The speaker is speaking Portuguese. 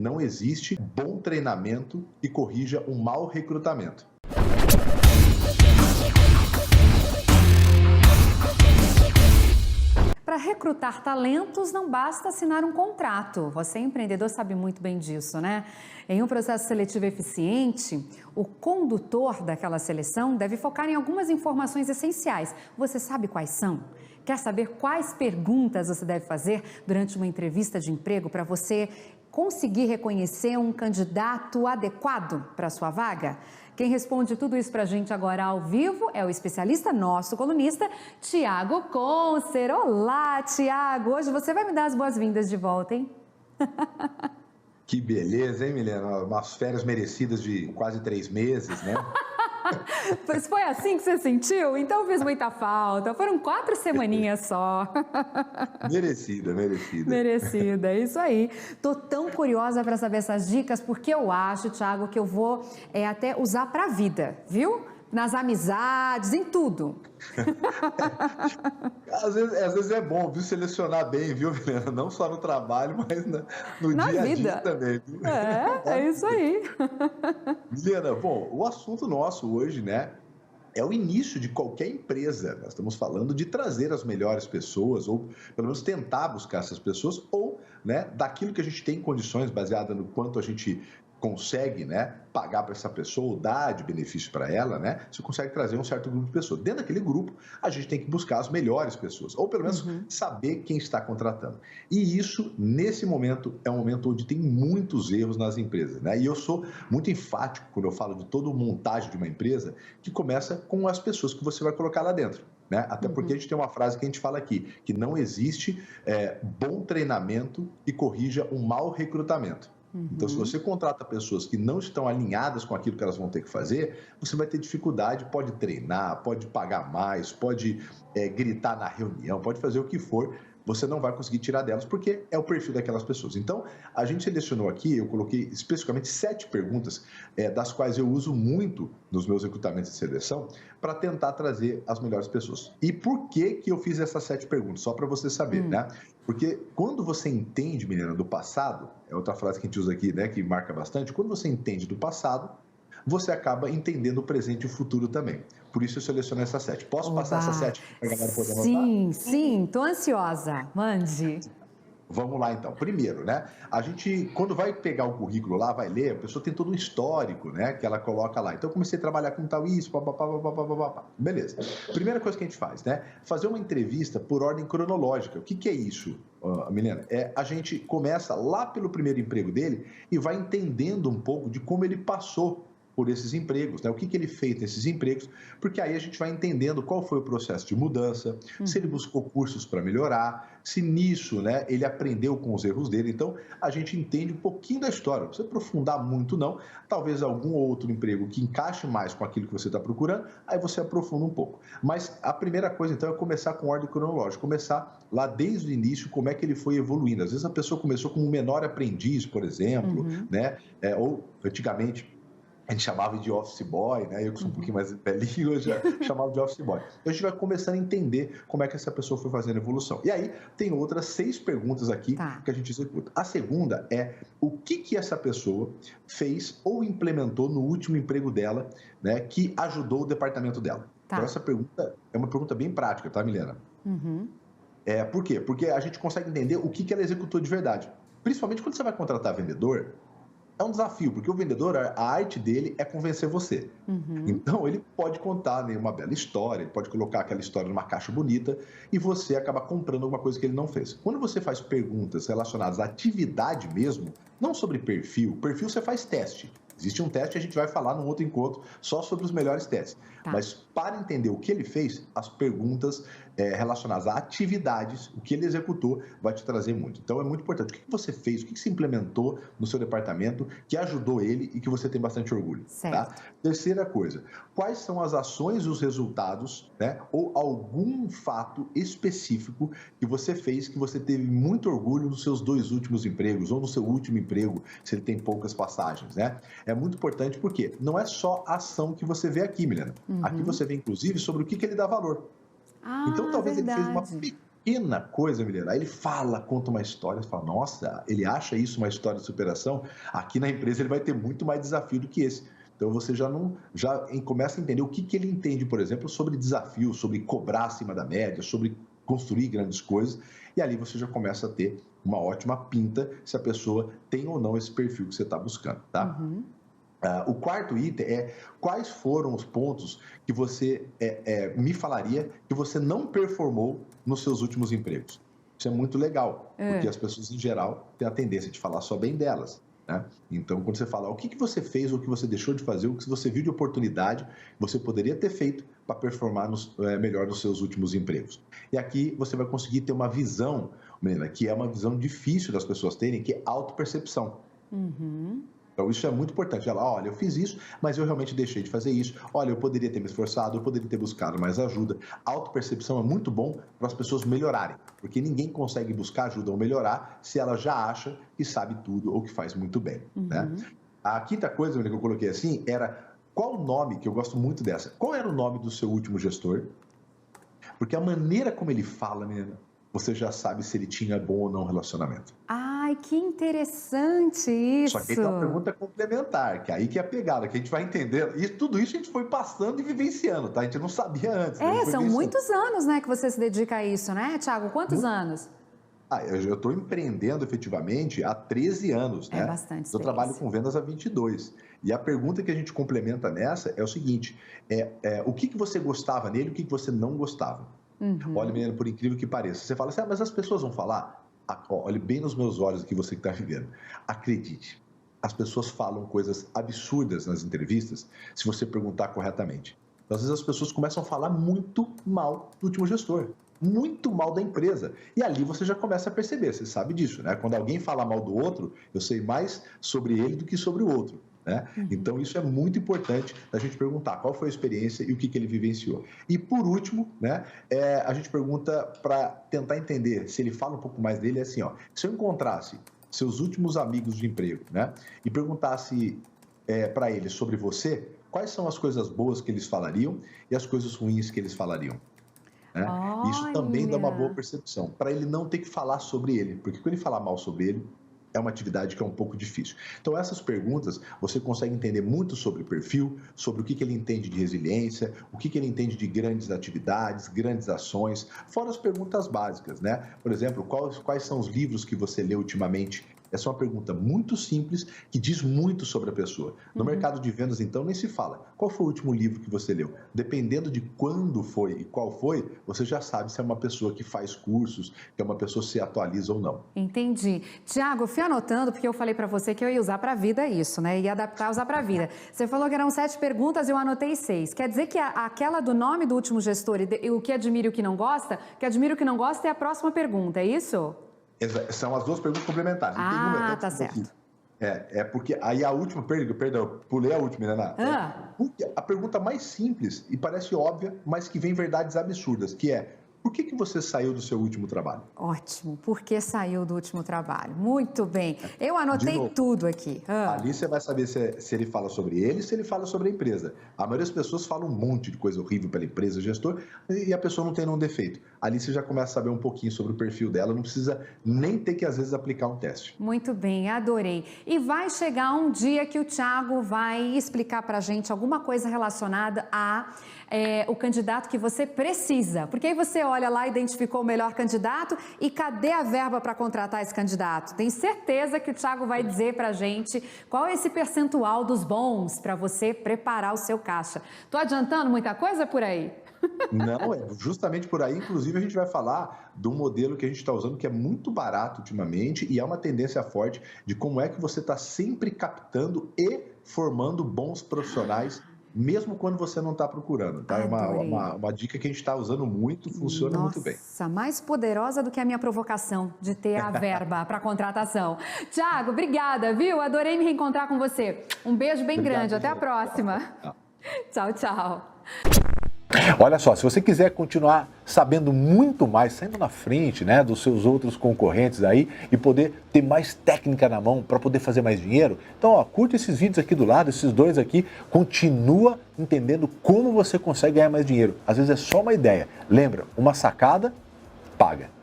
Não existe bom treinamento que corrija um mau recrutamento. Para recrutar talentos, não basta assinar um contrato. Você, empreendedor, sabe muito bem disso, né? Em um processo seletivo eficiente, o condutor daquela seleção deve focar em algumas informações essenciais. Você sabe quais são? Quer saber quais perguntas você deve fazer durante uma entrevista de emprego para você conseguir reconhecer um candidato adequado para a sua vaga? Quem responde tudo isso para a gente agora ao vivo é o especialista, nosso colunista, Tiago Conser. Olá, Tiago! Hoje você vai me dar as boas-vindas de volta, hein? Que beleza, hein, Milena? Umas férias merecidas de quase 3 meses, né? Pois foi assim que você sentiu? Então fez muita falta. Foram 4 semaninhas só. Merecida. Merecida, é isso aí. Tô tão curiosa para saber essas dicas, porque eu acho, Tiago, que eu vou até usar para a vida, viu? Nas amizades, em tudo. Às vezes é bom, viu, selecionar bem, viu, Milena? Não só no trabalho, mas no Na dia a vida. dia também, viu? É isso aí. Milena, bom, o assunto nosso hoje, né, é o início de qualquer empresa. Nós estamos falando de trazer as melhores pessoas, ou pelo menos tentar buscar essas pessoas, ou, né, daquilo que a gente tem em condições, baseada no quanto a gente consegue, né, pagar para essa pessoa, ou dar de benefício para ela, né, você consegue trazer um certo grupo de pessoas. Dentro daquele grupo, a gente tem que buscar as melhores pessoas, ou pelo menos saber quem está contratando. E isso, nesse momento, é um momento onde tem muitos erros nas empresas, né? E eu sou muito enfático quando eu falo de toda a montagem de uma empresa, que começa com as pessoas que você vai colocar lá dentro. Né? Até porque a gente tem uma frase que a gente fala aqui, que não existe bom treinamento que corrija um mau recrutamento. Então, se você contrata pessoas que não estão alinhadas com aquilo que elas vão ter que fazer, você vai ter dificuldade, pode treinar, pode pagar mais, pode gritar na reunião, pode fazer o que for, você não vai conseguir tirar delas, porque é o perfil daquelas pessoas. Então, a gente selecionou aqui, eu coloquei especificamente 7 perguntas, das quais eu uso muito nos meus recrutamentos de seleção, para tentar trazer as melhores pessoas. E por que eu fiz essas 7 perguntas? Só para você saber, né? Porque quando você entende, menina, do passado, é outra frase que a gente usa aqui, né, que marca bastante, quando você entende do passado, você acaba entendendo o presente e o futuro também. Por isso eu selecionei essas 7. Posso passar essas 7 para a galera poder anotar? Sim, tô ansiosa. Mande. Vamos lá, então. Primeiro, né? A gente, quando vai pegar o currículo lá, vai ler, a pessoa tem todo um histórico, né? Que ela coloca lá. Então, eu comecei a trabalhar com tal isso, papapá. Beleza. Primeira coisa que a gente faz, né? Fazer uma entrevista por ordem cronológica. O que é isso, Milena? A gente começa lá pelo primeiro emprego dele e vai entendendo um pouco de como ele passou por esses empregos, né? O que ele fez nesses empregos, porque aí a gente vai entendendo qual foi o processo de mudança, se ele buscou cursos para melhorar, se nisso, né, ele aprendeu com os erros dele. Então, a gente entende um pouquinho da história, não precisa aprofundar muito não, talvez algum outro emprego que encaixe mais com aquilo que você está procurando, aí você aprofunda um pouco. Mas a primeira coisa, então, é começar com ordem cronológica, começar lá desde o início, como é que ele foi evoluindo. Às vezes a pessoa começou como um menor aprendiz, por exemplo, né, ou antigamente a gente chamava de office boy, né? Eu que sou um pouquinho mais velhinho, eu já chamava de office boy. Então, a gente vai começando a entender como é que essa pessoa foi fazendo a evolução. E aí, tem outras 6 perguntas aqui que a gente executa. A segunda é o que essa pessoa fez ou implementou no último emprego dela, né? Que ajudou o departamento dela. Então, essa pergunta é uma pergunta bem prática, tá, Milena? Por quê? Porque a gente consegue entender o que ela executou de verdade. Principalmente quando você vai contratar vendedor, é um desafio, porque o vendedor, a arte dele é convencer você. Então, ele pode contar, né, uma bela história, ele pode colocar aquela história numa caixa bonita e você acaba comprando alguma coisa que ele não fez. Quando você faz perguntas relacionadas à atividade mesmo, não sobre perfil você faz teste. Existe um teste, a gente vai falar num outro encontro só sobre os melhores testes. Mas para entender o que ele fez, as perguntas relacionadas a atividades, o que ele executou, vai te trazer muito. Então é muito importante. O que você fez, o que você implementou no seu departamento que ajudou ele e que você tem bastante orgulho. Tá? Terceira coisa, quais são as ações e os resultados, né, ou algum fato específico que você fez que você teve muito orgulho nos seus 2 últimos empregos ou no seu último emprego, se ele tem poucas passagens, né? É muito importante porque não é só a ação que você vê aqui, Milena. Aqui você vê, inclusive, sobre o que ele dá valor. Então, talvez ele fez pequena coisa, Milena. Aí ele fala, conta uma história, você fala, nossa, ele acha isso uma história de superação? Aqui na empresa ele vai ter muito mais desafio do que esse. Então você começa a entender o que ele entende, por exemplo, sobre desafio, sobre cobrar acima da média, sobre construir grandes coisas, e ali você já começa a ter uma ótima pinta se a pessoa tem ou não esse perfil que você está buscando, tá? Uhum. O quarto item é quais foram os pontos que você me falaria que você não performou nos seus últimos empregos. Isso é muito legal, porque as pessoas, em geral, têm a tendência de falar só bem delas. Né? Então, quando você fala o que você fez, o que você deixou de fazer, o que você viu de oportunidade, você poderia ter feito para performar melhor nos seus últimos empregos. E aqui você vai conseguir ter uma visão, menina, que é uma visão difícil das pessoas terem, que é autopercepção. Uhum. Então, isso é muito importante. Ela, olha, eu fiz isso, mas eu realmente deixei de fazer isso. Olha, eu poderia ter me esforçado, eu poderia ter buscado mais ajuda. A autopercepção é muito bom para as pessoas melhorarem, porque ninguém consegue buscar ajuda ou melhorar se ela já acha que sabe tudo ou que faz muito bem. Uhum. Né? A quinta coisa que eu coloquei assim era qual o nome, que eu gosto muito dessa, qual era o nome do seu último gestor? Porque a maneira como ele fala, menina, você já sabe se ele tinha bom ou não relacionamento. Ai, que interessante isso! Só que aí tem uma pergunta complementar, que aí que é a pegada, que a gente vai entendendo. E tudo isso a gente foi passando e vivenciando, tá? A gente não sabia antes. São muitos anos, né, que você se dedica a isso, né, Thiago? Quantos anos? Eu estou empreendendo efetivamente há 13 anos, né? É bastante experiência. Eu trabalho com vendas há 22. E a pergunta que a gente complementa nessa é o seguinte, o que você gostava nele e o que você não gostava? Uhum. Olha, menino, por incrível que pareça. Você fala assim, mas as pessoas vão falar? Olhe bem nos meus olhos aqui, você que está vivendo. Acredite, as pessoas falam coisas absurdas nas entrevistas se você perguntar corretamente. Então, às vezes as pessoas começam a falar muito mal do último gestor, muito mal da empresa. E ali você já começa a perceber, você sabe disso, né? Quando alguém fala mal do outro, eu sei mais sobre ele do que sobre o outro. Né? Então, isso é muito importante a gente perguntar qual foi a experiência e o que ele vivenciou. E, por último, né, a gente pergunta para tentar entender se ele fala um pouco mais dele, é assim, ó, se eu encontrasse seus últimos amigos de emprego, né, e perguntasse para eles sobre você, quais são as coisas boas que eles falariam e as coisas ruins que eles falariam. Né? Isso também dá uma boa percepção, para ele não ter que falar sobre ele, porque quando ele falar mal sobre ele, é uma atividade que é um pouco difícil. Então, essas perguntas, você consegue entender muito sobre o perfil, sobre o que ele entende de resiliência, o que ele entende de grandes atividades, grandes ações, fora as perguntas básicas, né? Por exemplo, quais são os livros que você lê ultimamente? Essa é uma pergunta muito simples que diz muito sobre a pessoa. No mercado de vendas, então, nem se fala. Qual foi o último livro que você leu? Dependendo de quando foi e qual foi, você já sabe se é uma pessoa que faz cursos, que é uma pessoa que se atualiza ou não. Entendi. Tiago, eu fui anotando porque eu falei para você que eu ia usar para a vida isso, né? Ia adaptar, usar para a vida. Você falou que eram 7 perguntas e eu anotei 6. Quer dizer que aquela do nome do último gestor e o que admira e o que não gosta, o que admira e o que não gosta é a próxima pergunta, é isso? São as duas perguntas complementares. Tá certo. Porque aí a última, perdão, pulei a última, né, Nath? Porque a pergunta mais simples e parece óbvia, mas que vem verdades absurdas, que é, por que você saiu do seu último trabalho? Ótimo, por que saiu do último trabalho? Muito bem, eu anotei tudo aqui. Ali você vai saber se ele fala sobre ele, se ele fala sobre a empresa. A maioria das pessoas fala um monte de coisa horrível pela empresa, gestor, e a pessoa não tem nenhum defeito. Ali você já começa a saber um pouquinho sobre o perfil dela, não precisa nem ter que, às vezes, aplicar um teste. Muito bem, adorei. E vai chegar um dia que o Thiago vai explicar pra gente alguma coisa relacionada a o candidato que você precisa. Porque aí você olha lá, identificou o melhor candidato e cadê a verba para contratar esse candidato? Tenho certeza que o Thiago vai dizer pra gente qual é esse percentual dos bons para você preparar o seu caixa. Tô adiantando muita coisa por aí? Não, é justamente por aí. Inclusive, a gente vai falar do modelo que a gente está usando, que é muito barato ultimamente e é uma tendência forte de como é que você está sempre captando e formando bons profissionais, mesmo quando você não está procurando. Tá? É uma dica que a gente está usando muito, funciona muito bem. Nossa, mais poderosa do que a minha provocação de ter a verba para contratação. Thiago, obrigada, viu? Adorei me reencontrar com você. Um beijo bem grande, até a próxima. Tchau, tchau. Olha só, se você quiser continuar sabendo muito mais, saindo na frente, né, dos seus outros concorrentes aí e poder ter mais técnica na mão para poder fazer mais dinheiro, então ó, curte esses vídeos aqui do lado, esses dois aqui, continua entendendo como você consegue ganhar mais dinheiro. Às vezes é só uma ideia. Lembra, uma sacada paga.